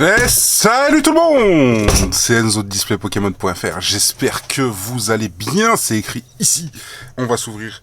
Et salut tout le monde, c'est Enzo de DisplayPokémon.fr. J'espère que vous allez bien. C'est écrit ici. On va s'ouvrir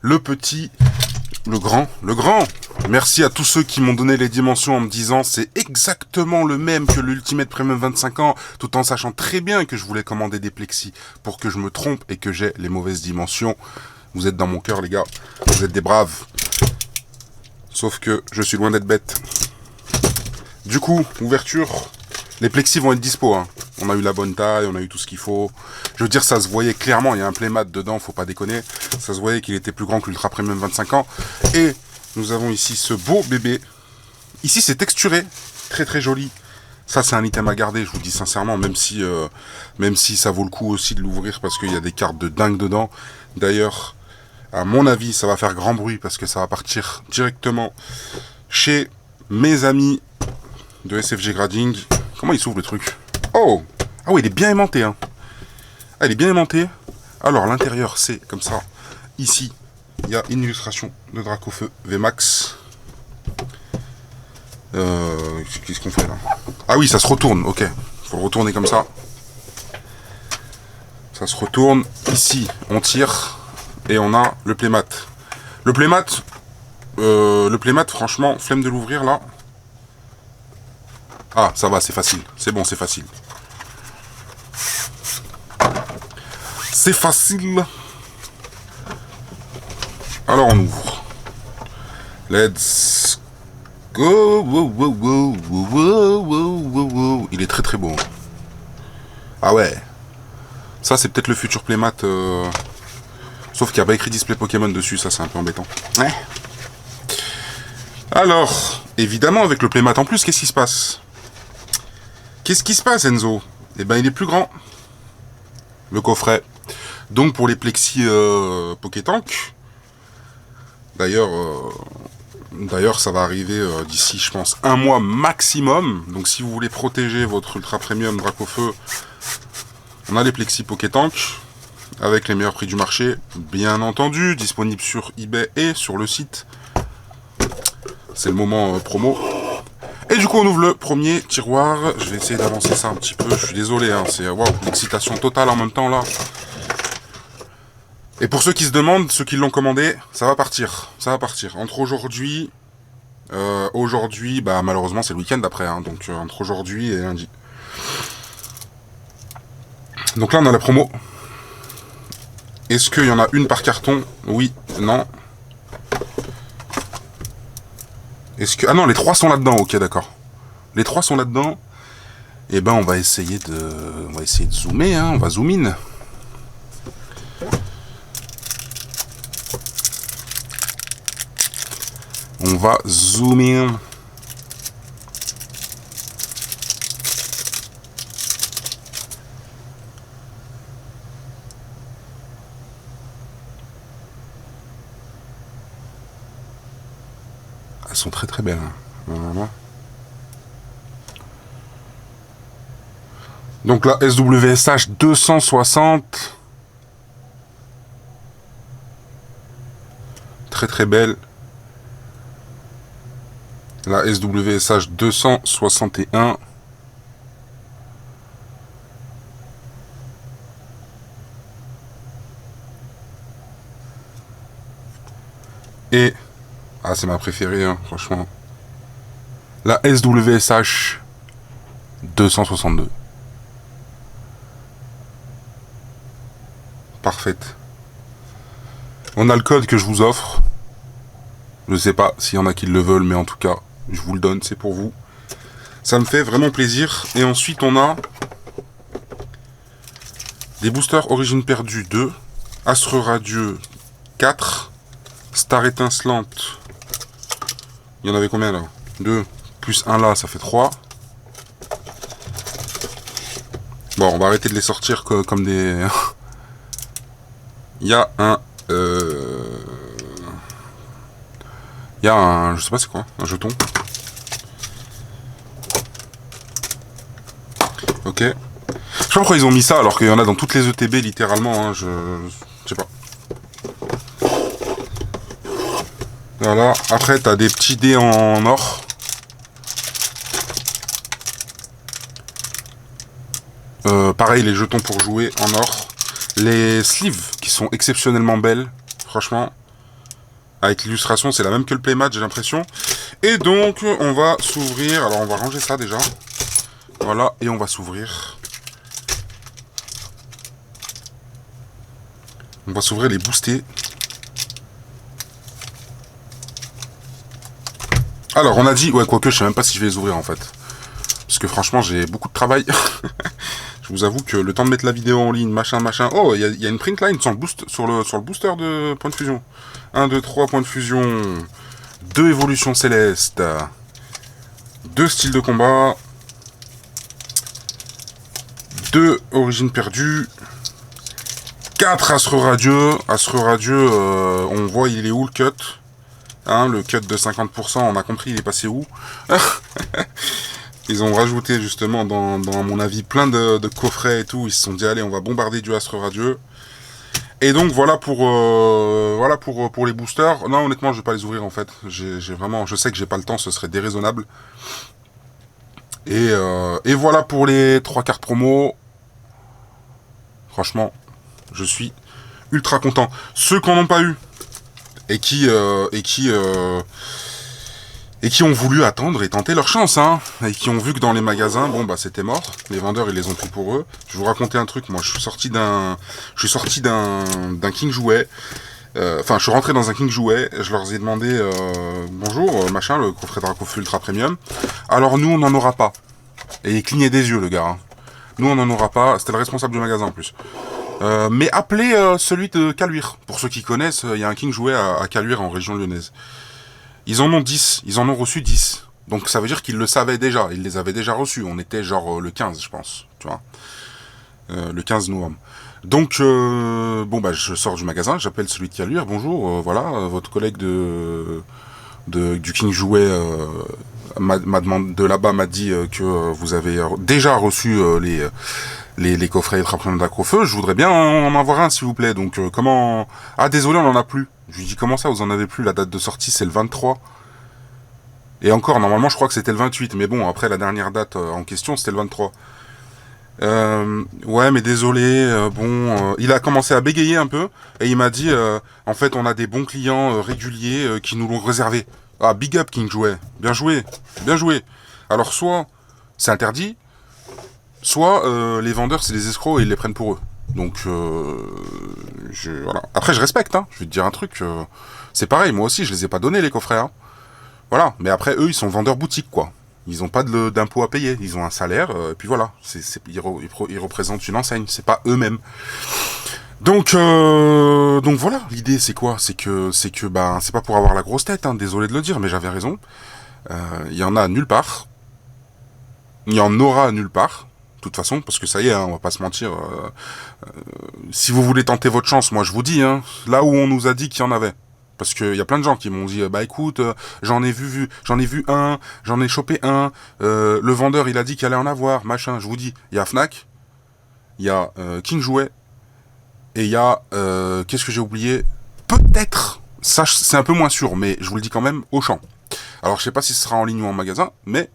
le petit, le grand. Merci à tous ceux qui m'ont donné les dimensions en me disant c'est exactement le même que l'Ultimate Premium 25 ans, tout en sachant très bien que je voulais commander des plexis pour que je me trompe et que j'ai les mauvaises dimensions. Vous êtes dans mon cœur les gars, vous êtes des braves. Sauf que je suis loin d'être bête. Du coup, ouverture, les plexis vont être dispo, hein. On a eu la bonne taille, on a eu tout ce qu'il faut. Je veux dire, ça se voyait clairement, il y a un playmat dedans, faut pas déconner. Ça se voyait qu'il était plus grand que l'Ultra Premium 25 ans. Et nous avons ici ce beau bébé. Ici, c'est texturé, très très joli. Ça, c'est un item à garder, je vous dis sincèrement, même si ça vaut le coup aussi de l'ouvrir parce qu'il y a des cartes de dingue dedans. D'ailleurs, à mon avis, ça va faire grand bruit parce que ça va partir directement chez mes amis de SFG Grading. Comment il s'ouvre le truc? Oh! Ah oui, il est bien aimanté, hein. Ah, il est bien aimanté. Alors, l'intérieur, c'est comme ça. Ici, il y a une illustration de Dracofeu VMAX. Qu'est-ce qu'on fait, là? Ah oui, ça se retourne, ok. Faut le retourner comme ça. Ça se retourne. Ici, on tire. Et on a le playmat. Le playmat, franchement, flemme de l'ouvrir, là. Ah, ça va, c'est facile. C'est bon, c'est facile. C'est facile. Alors, on ouvre. Let's go. Il est très très beau. Ah ouais. Ça, c'est peut-être le futur playmat. Sauf qu'il n'y a pas écrit display Pokémon dessus. Ça, c'est un peu embêtant. Ouais. Alors, évidemment, avec le playmat en plus, qu'est-ce qui se passe? Qu'est-ce qui se passe, Enzo? Eh ben, il est plus grand. Le coffret. Donc, pour les plexis Pokétank. D'ailleurs, ça va arriver d'ici, je pense, un mois maximum. Donc, si vous voulez protéger votre Ultra Premium Dracofeu, on a les plexis Pokétank. Avec les meilleurs prix du marché. Bien entendu, disponible sur eBay et sur le site. C'est le moment promo. Et du coup, on ouvre le premier tiroir. Je vais essayer d'avancer ça un petit peu. Je suis désolé, hein, c'est wow, l'excitation totale en même temps là. Et pour ceux qui se demandent, ceux qui l'ont commandé, ça va partir. Ça va partir. Entre aujourd'hui, bah malheureusement c'est le week-end d'après, hein, donc entre aujourd'hui et lundi. Donc là, on a la promo. Est-ce qu'il y en a une par carton? Oui, non. Est-ce que... Ah non, les trois sont là-dedans, ok, d'accord. Les trois sont là-dedans. Eh ben, on va essayer de zoomer, hein. On va zoom in. On va zoomer. Elles sont très très belles. Voilà. Donc la SWSH 260. Très très belle. La SWSH 261. Et... Ah, c'est ma préférée, hein, franchement. La SWSH 262. Parfaite. On a le code que je vous offre. Je sais pas s'il y en a qui le veulent, mais en tout cas, je vous le donne, c'est pour vous. Ça me fait vraiment plaisir. Et ensuite, on a des boosters Origine Perdue 2, Astre Radieux 4, Star Étincelante. Il y en avait combien là? 2 plus 1 là, ça fait 3. Bon, on va arrêter de les sortir comme des... Il y a un... Il y a un... Je sais pas c'est quoi, un jeton. Ok. Je sais pas pourquoi ils ont mis ça alors qu'il y en a dans toutes les ETB littéralement, hein, je sais pas. Voilà, après t'as des petits dés en or. Pareil, les jetons pour jouer en or. Les sleeves qui sont exceptionnellement belles. Franchement. Avec l'illustration, c'est la même que le playmat, j'ai l'impression. Et donc, on va s'ouvrir. Alors, on va ranger ça déjà. Voilà, et on va s'ouvrir. On va s'ouvrir les boostés. Alors, on a dit... Ouais, quoique, je sais même pas si je vais les ouvrir, en fait. Parce que franchement, j'ai beaucoup de travail. Je vous avoue que le temps de mettre la vidéo en ligne, machin. Oh, il y a une print line sur le booster de point de fusion. 1, 2, 3 points de fusion. 2 évolutions célestes. 2 styles de combat. 2 origines perdues. 4 Astre Radieux. Astre Radieux, on voit il est où le cut. Hein, le cut de 50%, on a compris il est passé où. Ils ont rajouté justement dans à mon avis plein de coffrets et tout. Ils se sont dit allez on va bombarder du Astre Radieux. Et donc voilà pour les boosters. Non honnêtement je vais pas les ouvrir en fait. J'ai vraiment, je sais que j'ai pas le temps, ce serait déraisonnable. Et voilà pour les 3 cartes promo. Franchement, je suis ultra content. Ceux qui n'en ont pas eu et qui ont voulu attendre et tenter leur chance, hein, et qui ont vu que dans les magasins, bon bah c'était mort, les vendeurs ils les ont pris pour eux. Je vais vous raconter un truc, moi je suis sorti d'un King Jouet, enfin je suis rentré dans un King Jouet, je leur ai demandé bonjour machin, le coffret Dracofeu Ultra Premium. Alors nous on n'en aura pas. Et il clignait des yeux le gars. Hein. Nous on n'en aura pas, c'était le responsable du magasin en plus. Mais appelez celui de Caluire. Pour ceux qui connaissent, il y a un King Jouet à Caluire en région lyonnaise. Ils en ont 10, ils en ont reçu 10. Donc ça veut dire qu'ils le savaient déjà, ils les avaient déjà reçus. On était genre le 15, je pense, tu vois. Le 15 novembre. Donc, bon bah je sors du magasin, j'appelle celui de Caluire. Bonjour, voilà, votre collègue du King Jouet de là-bas m'a dit que vous avez déjà reçu les coffrets Ultra Premium d'Acrofeu, je voudrais bien en avoir un s'il vous plaît. Donc comment... Ah désolé on en a plus. Je lui dis comment ça vous en avez plus, la date de sortie c'est le 23. Et encore normalement je crois que c'était le 28, mais bon après la dernière date en question c'était le 23. Ouais mais désolé, il a commencé à bégayer un peu et il m'a dit en fait on a des bons clients réguliers qui nous l'ont réservé. Ah big up King Jouet, bien joué, bien joué. Alors soit c'est interdit, soit les vendeurs c'est des escrocs et ils les prennent pour eux. Donc voilà. Après je respecte, hein. Je vais te dire un truc, c'est pareil, moi aussi je les ai pas donnés les coffrets. Hein. Voilà, mais après eux ils sont vendeurs boutique quoi. Ils ont pas d'impôts à payer, ils ont un salaire, et puis voilà, ils représentent une enseigne, c'est pas eux-mêmes. Donc voilà, l'idée c'est quoi? C'est que ben c'est pas pour avoir la grosse tête, hein, désolé de le dire, mais j'avais raison. Il y en a nulle part. Il y en aura nulle part. De toute façon, parce que ça y est, hein, on va pas se mentir. Si vous voulez tenter votre chance, moi je vous dis, hein, là où on nous a dit qu'il y en avait. Parce qu'il y a plein de gens qui m'ont dit, bah écoute, j'en ai vu un, j'en ai chopé un, le vendeur il a dit qu'il allait en avoir, machin. Je vous dis, il y a Fnac, il y a King Jouet, et il y a, qu'est-ce que j'ai oublié? Peut-être, ça c'est un peu moins sûr, mais je vous le dis quand même, Auchan. Alors je sais pas si ce sera en ligne ou en magasin, mais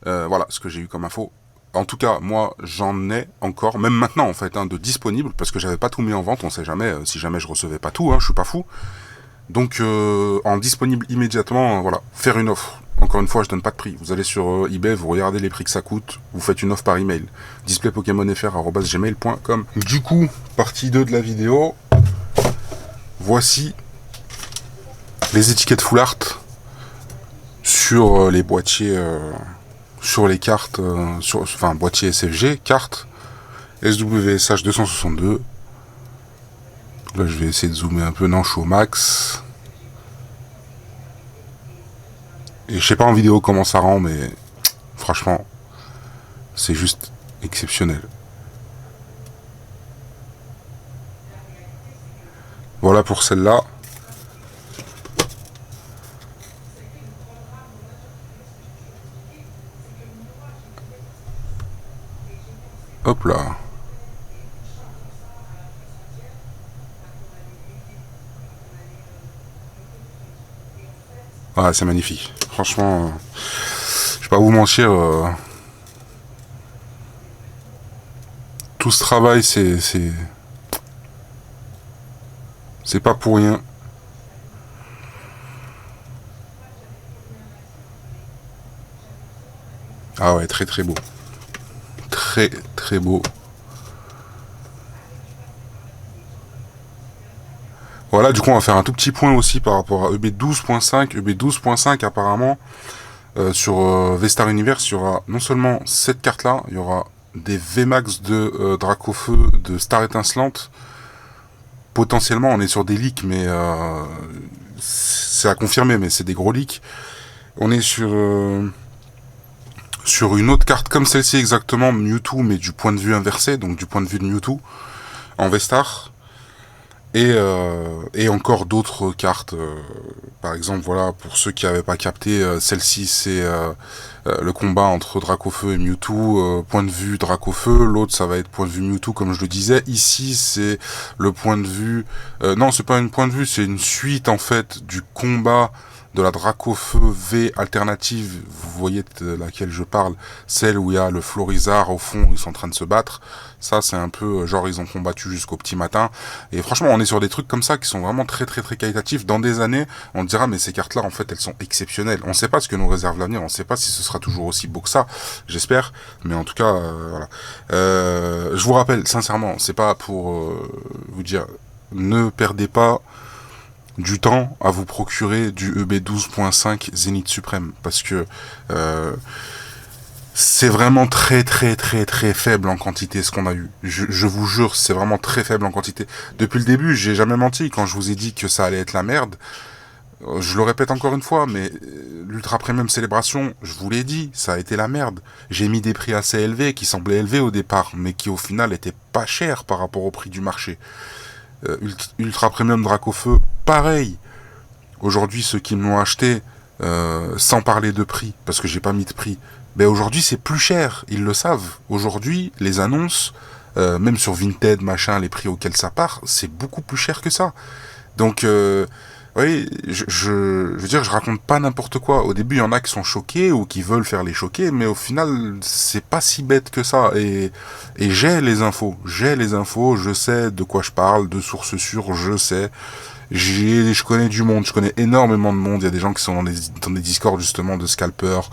voilà ce que j'ai eu comme info. En tout cas, moi, j'en ai encore, même maintenant en fait, hein, de disponibles, parce que j'avais pas tout mis en vente, on sait jamais, si jamais je recevais pas tout, hein, je suis pas fou. Donc, en disponible immédiatement, voilà, faire une offre. Encore une fois, je donne pas de prix. Vous allez sur eBay, vous regardez les prix que ça coûte, vous faites une offre par email. displaypokémonfr@gmail.com. Du coup, partie 2 de la vidéo. Voici les étiquettes full art sur les boîtiers, sur les cartes, enfin boîtier SFG, cartes SWSH 262. Là, je vais essayer de zoomer un peu. Non, je suis au max. Et je sais pas en vidéo comment ça rend, mais franchement, c'est juste exceptionnel. Voilà pour celle-là. Hop là. Ah, c'est magnifique. Franchement, je vais pas vous mentir. tout ce travail, c'est pas pour rien. Ah ouais, très très beau. Très très beau. Voilà, du coup, on va faire un tout petit point aussi par rapport à EB12.5. EB12.5, apparemment, sur V-Star Universe, il y aura non seulement cette carte-là, il y aura des VMAX de Dracofeu, de Star Étincelante. Potentiellement, on est sur des leaks, mais c'est à confirmer, mais c'est des gros leaks. On est sur une autre carte comme celle-ci exactement, Mewtwo, mais du point de vue inversé, donc du point de vue de Mewtwo, en V-Star. Et encore d'autres cartes. Par exemple, voilà, pour ceux qui n'avaient pas capté, celle-ci c'est le combat entre Dracofeu et Mewtwo, point de vue Dracofeu, l'autre ça va être point de vue Mewtwo comme je le disais. Ici c'est le point de vue... non, c'est pas une point de vue, c'est une suite en fait du combat de la Dracofeu V alternative, vous voyez de laquelle je parle, celle où il y a le Florizard au fond, ils sont en train de se battre. Ça c'est un peu genre ils ont combattu jusqu'au petit matin. Et franchement on est sur des trucs comme ça qui sont vraiment très très très qualitatifs. Dans des années on dira mais ces cartes là en fait elles sont exceptionnelles. On sait pas ce que nous réserve l'avenir, on sait pas si ce sera toujours aussi beau que ça, j'espère. Mais en tout cas voilà. Je vous rappelle sincèrement, c'est pas pour vous dire ne perdez pas du temps à vous procurer du EB12.5 Zénith Suprême, parce que c'est vraiment très très très très faible en quantité ce qu'on a eu. Je vous jure, c'est vraiment très faible en quantité. Depuis le début, j'ai jamais menti quand je vous ai dit que ça allait être la merde. Je le répète encore une fois, mais l'Ultra Premium Célébration, je vous l'ai dit, ça a été la merde. J'ai mis des prix assez élevés, qui semblaient élevés au départ, mais qui au final étaient pas chers par rapport au prix du marché. Ultra Premium Dracofeu, pareil. Aujourd'hui, ceux qui me l'ont acheté, sans parler de prix, parce que j'ai pas mis de prix, ben aujourd'hui c'est plus cher, ils le savent. Aujourd'hui, les annonces, même sur Vinted, machin, les prix auxquels ça part, c'est beaucoup plus cher que ça. Donc, oui, je veux dire, je raconte pas n'importe quoi. Au début, il y en a qui sont choqués ou qui veulent faire les choquer, mais au final, c'est pas si bête que ça. Et j'ai les infos, je sais de quoi je parle, de sources sûres, je sais. Je connais du monde, je connais énormément de monde. Il y a des gens qui sont dans des discords justement de scalpers,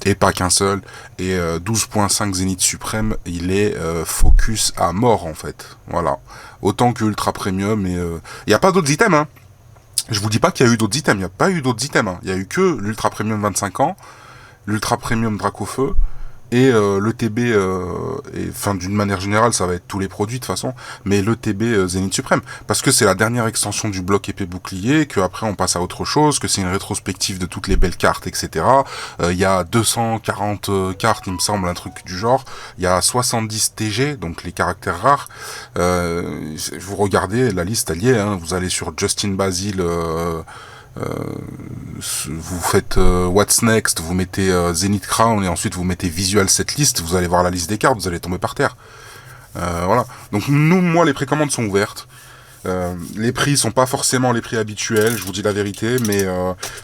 et pas qu'un seul. Et 12.5 Zénith Suprême, il est focus à mort en fait. Voilà. Autant que Ultra Premium. Et il n'y a pas d'autres items, hein. Je vous dis pas qu'il y a eu d'autres items, il n'y a pas eu d'autres items. Hein. Il y a eu que l'Ultra Premium 25 ans, l'Ultra Premium Dracofeu, et l'ETB, et enfin d'une manière générale, ça va être tous les produits de toute façon, mais l'ETB Zénith Suprême, parce que c'est la dernière extension du bloc épée bouclier, que après on passe à autre chose, que c'est une rétrospective de toutes les belles cartes, etc. Il y a 240 cartes, il me semble, un truc du genre. Il y a 70 TG, donc les caractères rares. Vous regardez, la liste elle y est, hein, vous allez sur Justin Basil. Vous faites What's Next, vous mettez Zenith Crown et ensuite vous mettez Visual Setlist, vous allez voir la liste des cartes, vous allez tomber par terre. Voilà. Donc moi les précommandes sont ouvertes. Les prix sont pas forcément les prix habituels, je vous dis la vérité, mais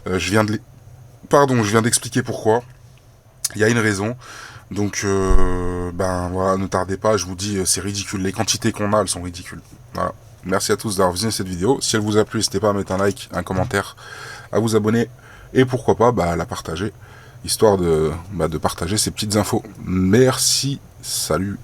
je viens d'expliquer pourquoi. Il y a une raison. Donc ben voilà, ne tardez pas, je vous dis c'est ridicule, les quantités qu'on a elles sont ridicules. Voilà. Merci à tous d'avoir visionné cette vidéo. Si elle vous a plu, n'hésitez pas à mettre un like, un commentaire, à vous abonner et pourquoi pas à la partager, histoire de partager ces petites infos. Merci, salut.